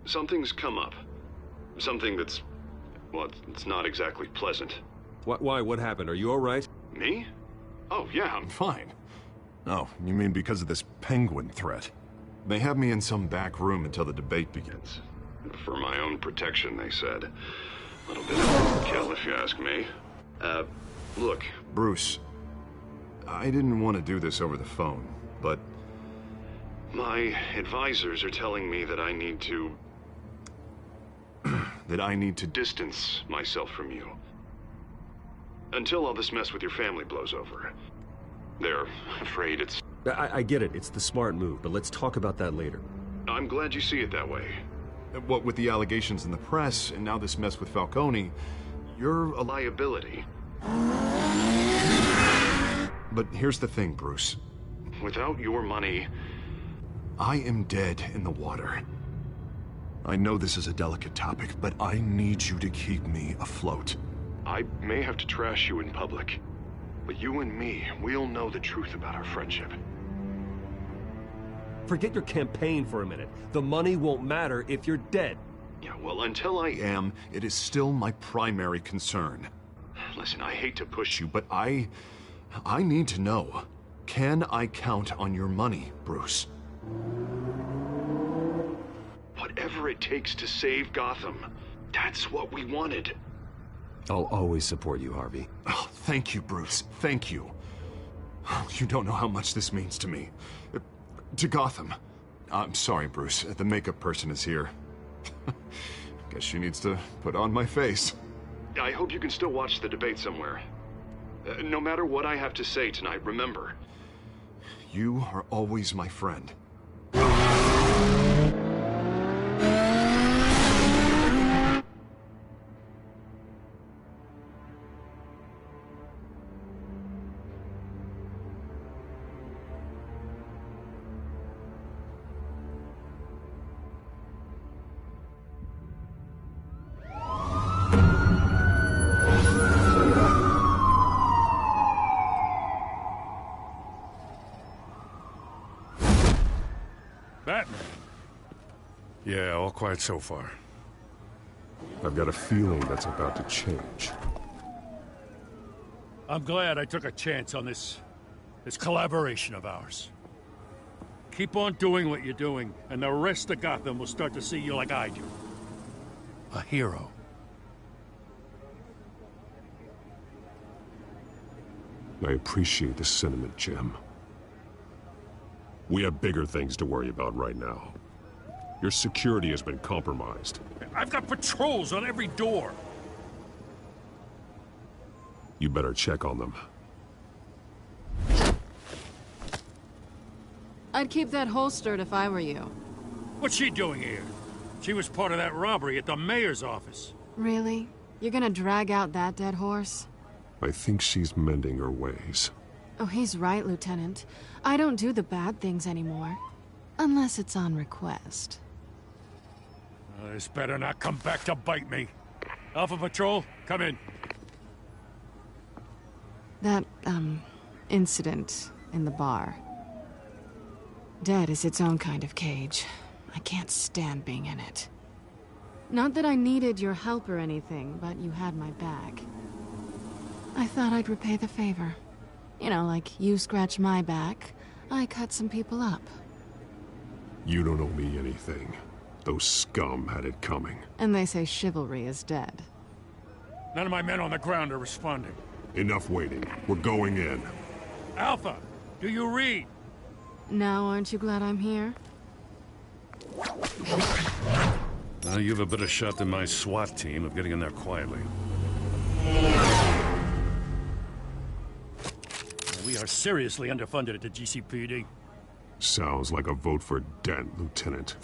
Something's come up. Something that's... well, it's not exactly pleasant. Why? What happened? Are you all right? Me? Oh, yeah, I'm fine. Oh, you mean because of this penguin threat? They have me in some back room until the debate begins. For my own protection, they said. A little bit of overkill, if you ask me. Look. Bruce, I didn't want to do this over the phone, but... my advisors are telling me that I need to... that I need to distance myself from you. Until all this mess with your family blows over. They're afraid it's... I get it. It's the smart move, but let's talk about that later. I'm glad you see it that way. What with the allegations in the press, and now this mess with Falcone, you're a liability. But here's the thing, Bruce. Without your money... I am dead in the water. I know this is a delicate topic, but I need you to keep me afloat. I may have to trash you in public, but you and me, we'll know the truth about our friendship. Forget your campaign for a minute. The money won't matter if you're dead. Yeah, well, until I am, it is still my primary concern. Listen, I hate to push you, but I need to know. Can I count on your money, Bruce? Whatever it takes to save Gotham. That's what we wanted. I'll always support you, Harvey. Oh, thank you, Bruce. Thank you. You don't know how much this means to me. To Gotham. I'm sorry, Bruce. The makeup person is here. Guess she needs to put on my face. I hope you can still watch the debate somewhere. No matter what I have to say tonight, remember. You are always my friend. Batman? Yeah, all quiet so far. I've got a feeling that's about to change. I'm glad I took a chance on this collaboration of ours. Keep on doing what you're doing, and the rest of Gotham will start to see you like I do. A hero. I appreciate the sentiment, Jim. We have bigger things to worry about right now. Your security has been compromised. I've got patrols on every door. You better check on them. I'd keep that holstered if I were you. What's she doing here? She was part of that robbery at the mayor's office. Really? You're gonna drag out that dead horse? I think she's mending her ways. Oh, he's right, Lieutenant. I don't do the bad things anymore. Unless it's on request. This better not come back to bite me. Alpha Patrol, come in. That, incident in the bar. Dead is its own kind of cage. I can't stand being in it. Not that I needed your help or anything, but you had my back. I thought I'd repay the favor. You know, like you scratch my back, I cut some people up. You don't owe me anything. Those scum had it coming. And they say chivalry is dead. None of my men on the ground are responding. Enough waiting. We're going in. Alpha, do you read? Now aren't you glad I'm here? You have a better shot than my SWAT team of getting in there quietly. We are seriously underfunded at the GCPD. Sounds like a vote for Dent, Lieutenant.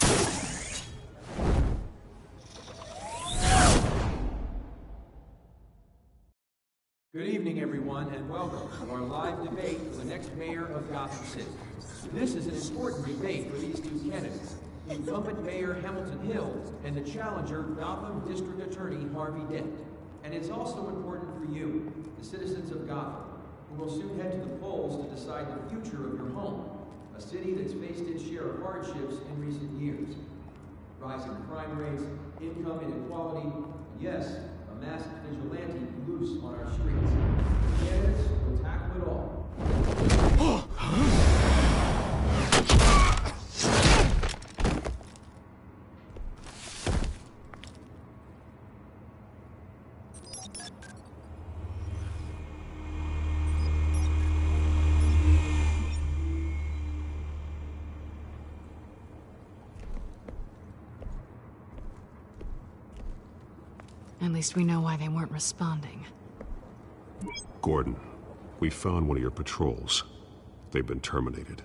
Good evening, everyone, and welcome to our live debate for the next mayor of Gotham City. This is an important debate for these two candidates, incumbent Mayor Hamilton Hill and the challenger Gotham District Attorney Harvey Dent. And it's also important for you, the citizens of Gotham, who will soon head to the polls to decide the future of your home, a city that's faced its share of hardships in recent years. Rising crime rates, income inequality, and yes, a masked vigilante loose on our streets. The candidates will tackle it all. At least we know why they weren't responding. Gordon, we found one of your patrols. They've been terminated.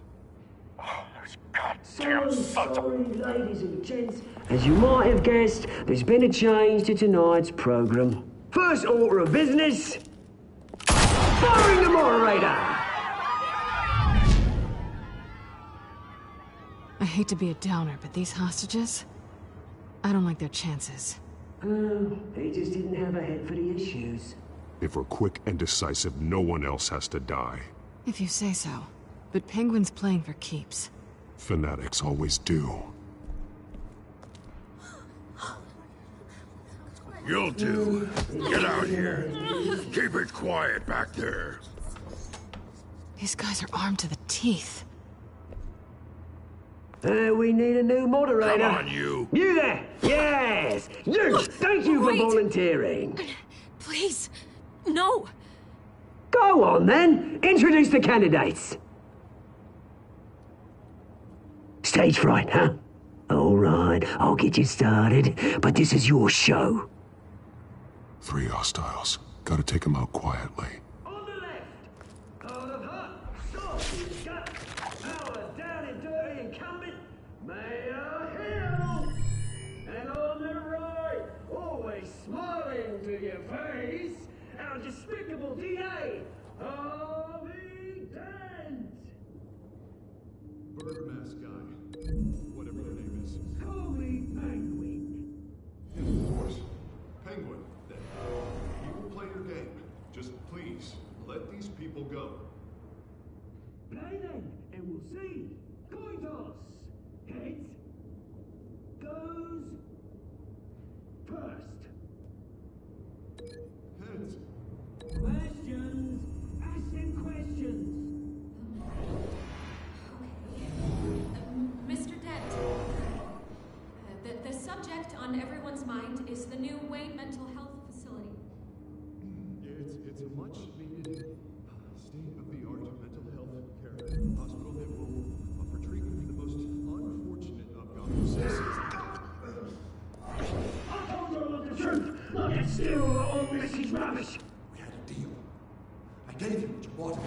So sorry, ladies and gents. As you might have guessed, there's been a change to tonight's program. First order of business, firing the moderator! I hate to be a downer, but these hostages, I don't like their chances. They just didn't have a head for the issues. If we're quick and decisive, no one else has to die. If you say so. But Penguin's playing for keeps. Fanatics always do. You'll do. Get out here. Keep it quiet back there. These guys are armed to the teeth. We need a new moderator. Come on, you. You there! Yes! You! Thank you for volunteering. Please, no. Go on, then. Introduce the candidates. Stage fright, huh? All right, I'll get you started, but this is your show. 3 hostiles. Gotta take them out quietly. On the left, out of hot, saucy gut, our down and dirty incumbent, Mayor Hill. And on the right, always smiling to your face, our despicable DA, Harvey Dent. Bird mask guy. Whatever your name is. Call me Penguin. Of course. Penguin, then. You will play your game. Just please, let these people go. Play then, and we'll see. Coin toss. Heads goes first. Heads. Questions. Ask them questions. Mr. Dent, the subject on everyone's mind is the new Wayne Mental Health Facility. It's a much-needed state-of-the-art mental health care hospital that will offer treatment for the most unfortunate of Gotham citizens. I told you all the truth. Look at still all this is rubbish. We had a deal. I gave you what you wanted.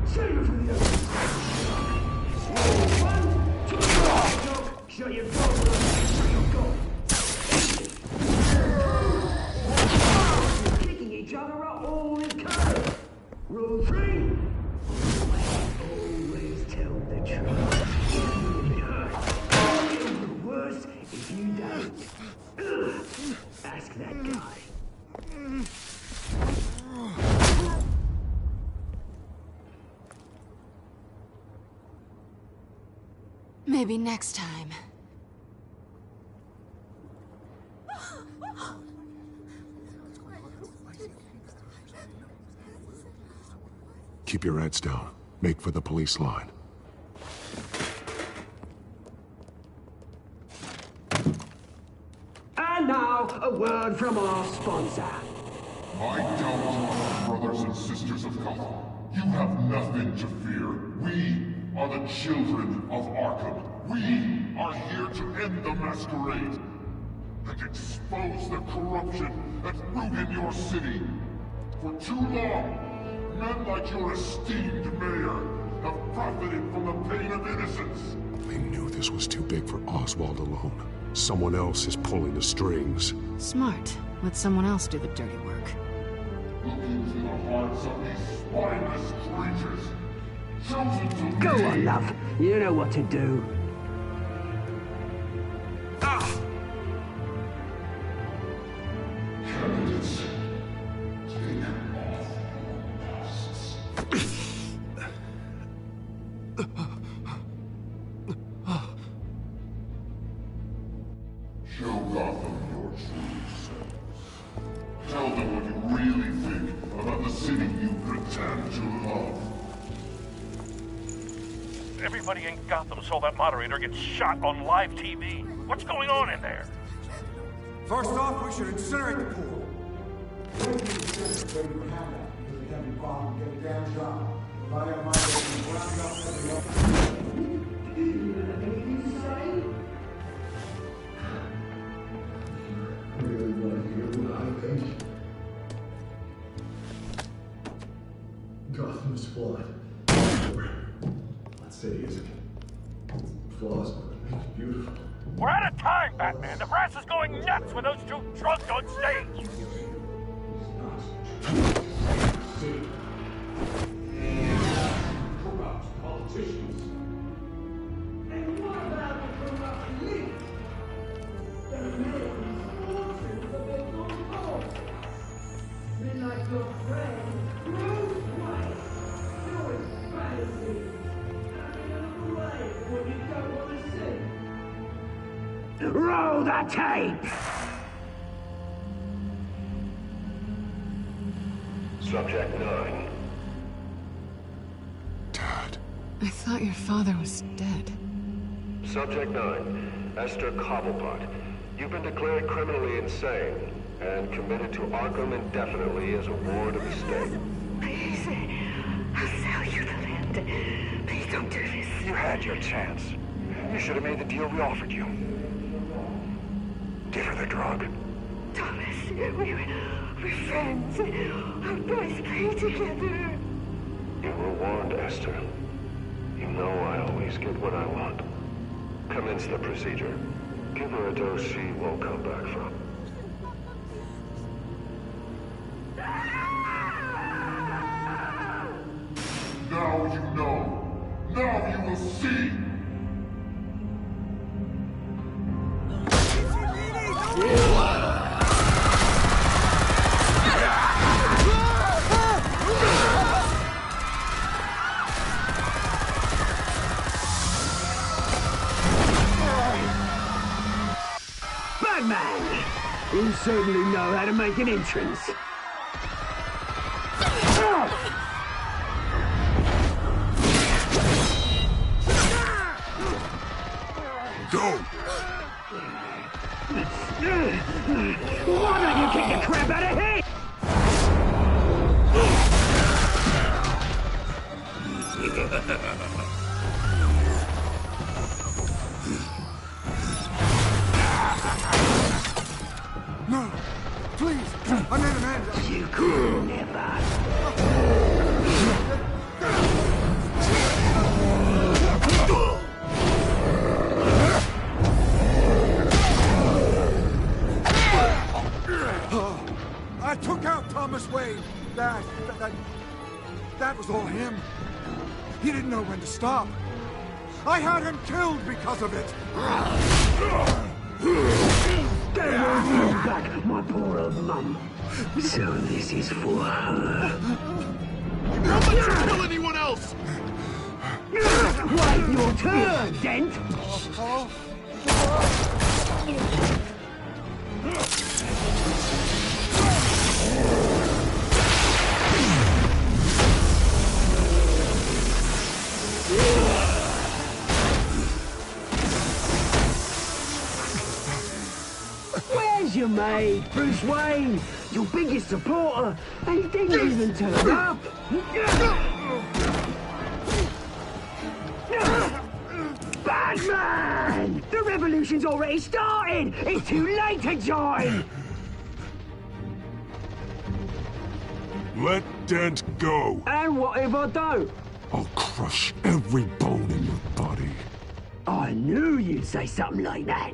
Save it from the others. Shut your phone. Kicking each other up all in color. Rule 3. Always tell the truth. If it hurts, it'll be worse if you don't. Ask that guy. Maybe next time. Keep your heads down. Make for the police line. And now, a word from our sponsor. My downtown brothers and sisters of Gotham, you have nothing to fear. We are the children of Arkham. We are here to end the masquerade. and expose the corruption that's rooted your city. For too long, men like your esteemed mayor have profited from the pain of innocence. They knew this was too big for Oswald alone. Someone else is pulling the strings. Smart. Let someone else do the dirty work. Look into the hearts of these spineless creatures. Chosen to Go lead. on, love. You know what to do. Candidates, take off your masks. Show Gotham your true selves. Tell them what you really think about the city you pretend to love. Everybody in Gotham saw that moderator get shot on live TV. What's going on in there? First off, we should incinerate the pool. Gotham's flawed. That city is flaws, but it makes it beautiful. We're out of time, Batman. The brass is going nuts with those two drunks on stage. Corrupt politicians. And what about the corrupt elite? They're making fortunes of their own home. Men like your friend, Bruce Wayne, doing fantasy. Having a way when you don't want to see. Roll the tape! Subject 9. I thought your father was dead. Subject 9, Esther Cobblepot. You've been declared criminally insane and committed to Arkham indefinitely as a ward of the state. Please, I'll sell you the land. Please don't do this. You had your chance. You should have made the deal we offered you. Give her the drug. Thomas, we're friends. Our boys play together. You were warned, Esther. You know I always get what I want. Commence the procedure. Give her a dose she won't come back from. Now you know. Now you will see. Batman! You certainly know how to make an entrance. Go! Why don't you kick the crap out of him? No! Please! I made a man! You could never. I took out Thomas Wayne. That was all him. He didn't know when to stop. I had him killed because of it. They won't bring back my poor old mum. So this is for her. Don't let you kill anyone else! Wait your turn, Dent! Where's your mate, Bruce Wayne? Your biggest supporter, and he didn't even turn up. Batman! The revolution's already started! It's too late to join! Let Dent go! And what if I don't? I'll crush every bone in your body. I knew you'd say something like that.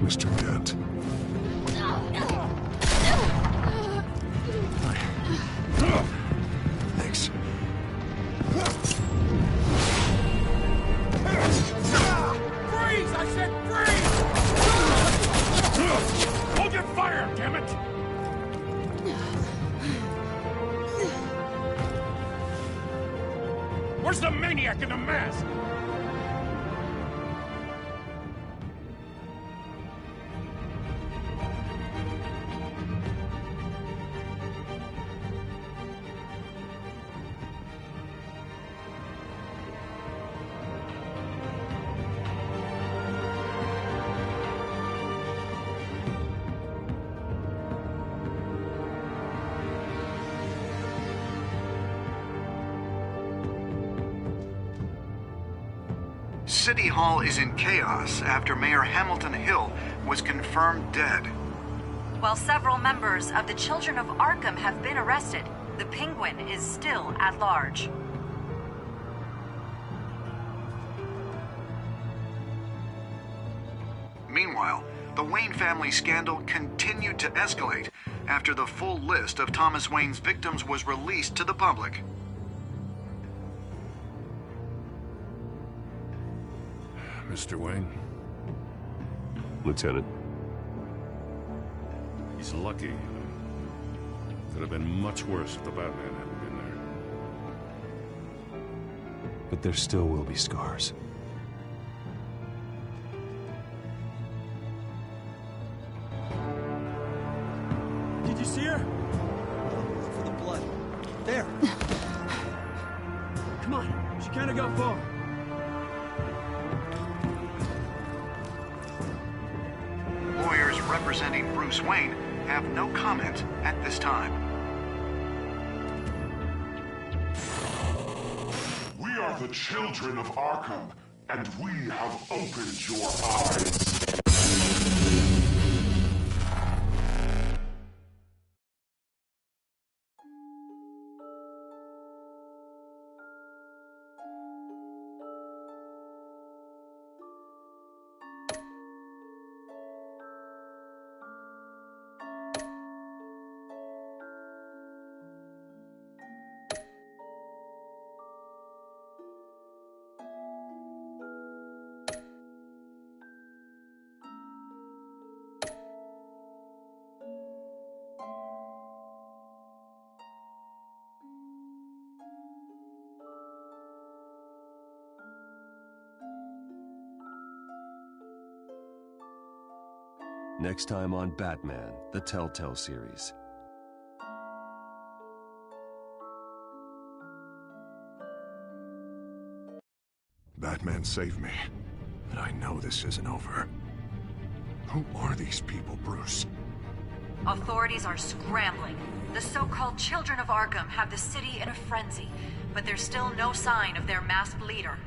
Mr. Dent. Thanks. Freeze! I said freeze! Hold your fire, damn it! Where's the maniac in the mask? City Hall is in chaos after Mayor Hamilton Hill was confirmed dead. While several members of the Children of Arkham have been arrested, the Penguin is still at large. Meanwhile, the Wayne family scandal continued to escalate after the full list of Thomas Wayne's victims was released to the public. Mr. Wayne? Lieutenant. He's lucky. Could have been much worse if the Batman hadn't been there. But there still will be scars. Did you see her? Look for the blood. There. Come on. She can't have got far. Lawyers representing Bruce Wayne have no comment at this time. We are the children of Arkham, and we have opened your eyes. Next time on Batman, the Telltale series. Batman saved me, but I know this isn't over. Who are these people, Bruce? Authorities are scrambling. The so-called Children of Arkham have the city in a frenzy, but there's still no sign of their masked leader.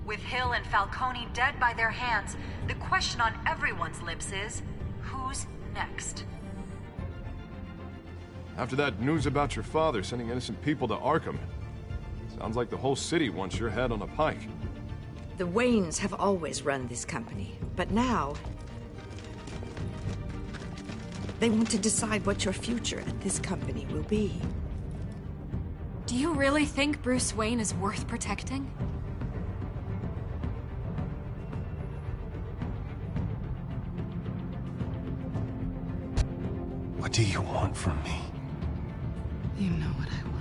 With Hill and Falcone dead by their hands, the question on everyone's lips is, who's next? After that news about your father sending innocent people to Arkham, sounds like the whole city wants your head on a pike. The Waynes have always run this company, but now they want to decide what your future at this company will be. Do you really think Bruce Wayne is worth protecting? What do you want from me? You know what I want.